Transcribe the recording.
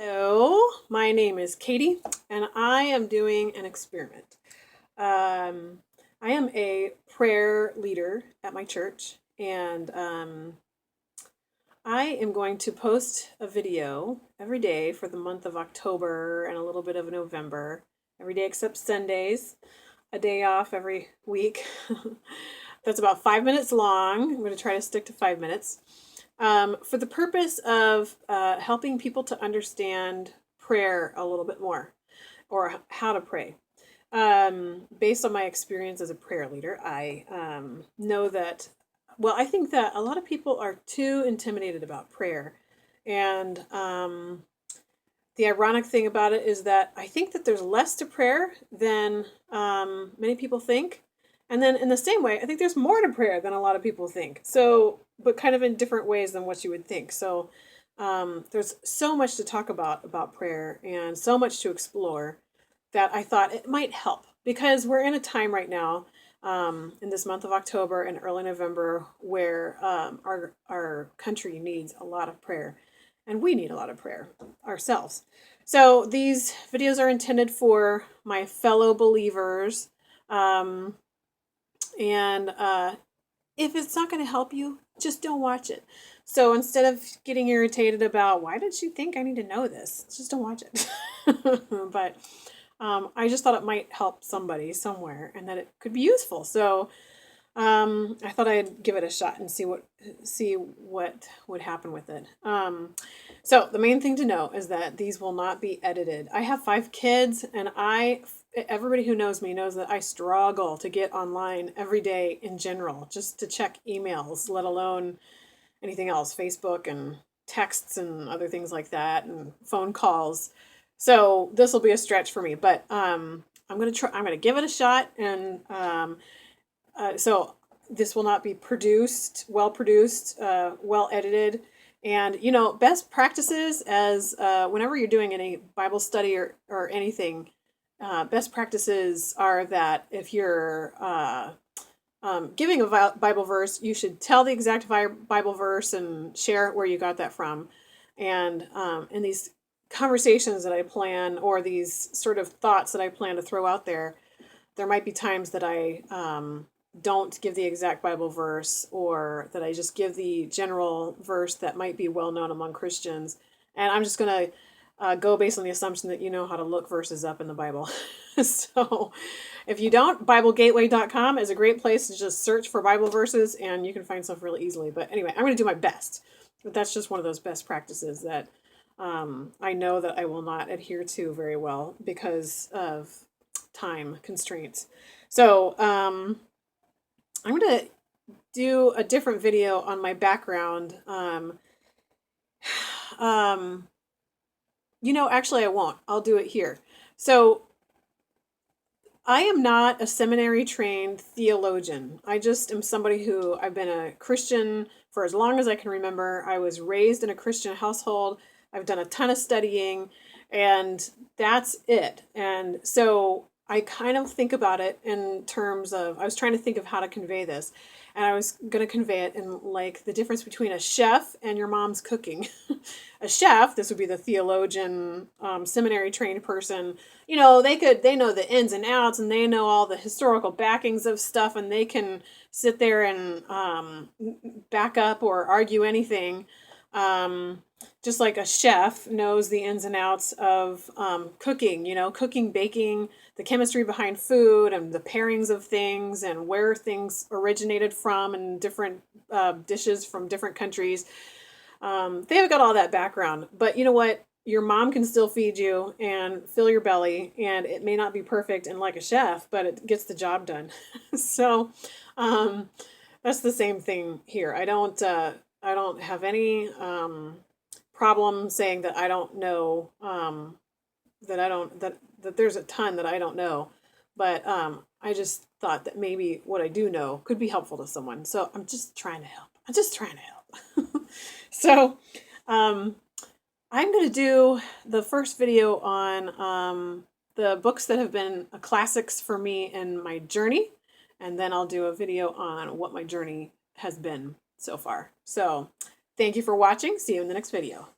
Hello, my name is Katie, and I am doing an experiment. Um, I am a prayer leader at my church, and I am going to post a video every day for the month of October and a little bit of November, every day except Sundays, a day off every week. That's about 5 minutes long. I'm going to try to stick to 5 minutes for the purpose of helping people to understand prayer a little bit more or how to pray. Based on my experience as a prayer leader, I know that, well, I think that a lot of people are too intimidated about prayer. And the ironic thing about it is that I think that there's less to prayer than many people think. And then in the same way, I think there's more to prayer than a lot of people think. So, but kind of in different ways than what you would think. So, there's so much to talk about prayer and so much to explore that I thought it might help because we're in a time right now in this month of October and early November where our country needs a lot of prayer, and we need a lot of prayer ourselves. So these videos are intended for my fellow believers. And if it's not going to help you, just don't watch it. So instead of getting irritated about why did she think I need to know this, just don't watch it. But I just thought it might help somebody somewhere and that it could be useful. So I thought I'd give it a shot and see what would happen with it. So the main thing to know is that these will not be edited. I have 5 kids, and everybody who knows me knows that I struggle to get online every day in general, just to check emails, let alone anything else, Facebook and texts and other things like that, and phone calls. So this will be a stretch for me, but I'm gonna try. I'm gonna give it a shot, and so this will not be well produced, well edited. And, best practices as whenever you're doing any Bible study or anything, best practices are that if you're giving a Bible verse, you should tell the exact Bible verse and share where you got that from. And in these conversations that I plan, or these sort of thoughts that I plan to throw out there might be times that I don't give the exact Bible verse, or that I just give the general verse that might be well known among Christians. And I'm just going to go based on the assumption that you know how to look verses up in the Bible. So if you don't, BibleGateway.com is a great place to just search for Bible verses, and you can find stuff really easily. But anyway, I'm going to do my best. But that's just one of those best practices that I know that I will not adhere to very well because of time constraints. So I'm going to do a different video on my background. Actually I won't. I'll do it here. So I am not a seminary trained theologian. I just am somebody who I've been a Christian for as long as I can remember. I was raised in a Christian household. I've done a ton of studying, and that's it. And so I kind of think about it in terms of, I was trying to think of how to convey this. And I was going to convey it in like the difference between a chef and your mom's cooking. A chef, this would be the theologian, seminary trained person. They know the ins and outs, and they know all the historical backings of stuff, and they can sit there and back up or argue anything. Just like a chef knows the ins and outs of cooking, cooking, baking, the chemistry behind food, and the pairings of things, and where things originated from, and different dishes from different countries. They've got all that background. But you know what? Your mom can still feed you and fill your belly, and it may not be perfect and like a chef, but it gets the job done. So that's the same thing here. I don't have any problem saying that I don't know, that there's a ton that I don't know, but I just thought that maybe what I do know could be helpful to someone. So I'm just trying to help. So I'm going to do the first video on the books that have been classics for me in my journey, and then I'll do a video on what my journey has been so far. So thank you for watching. See you in the next video.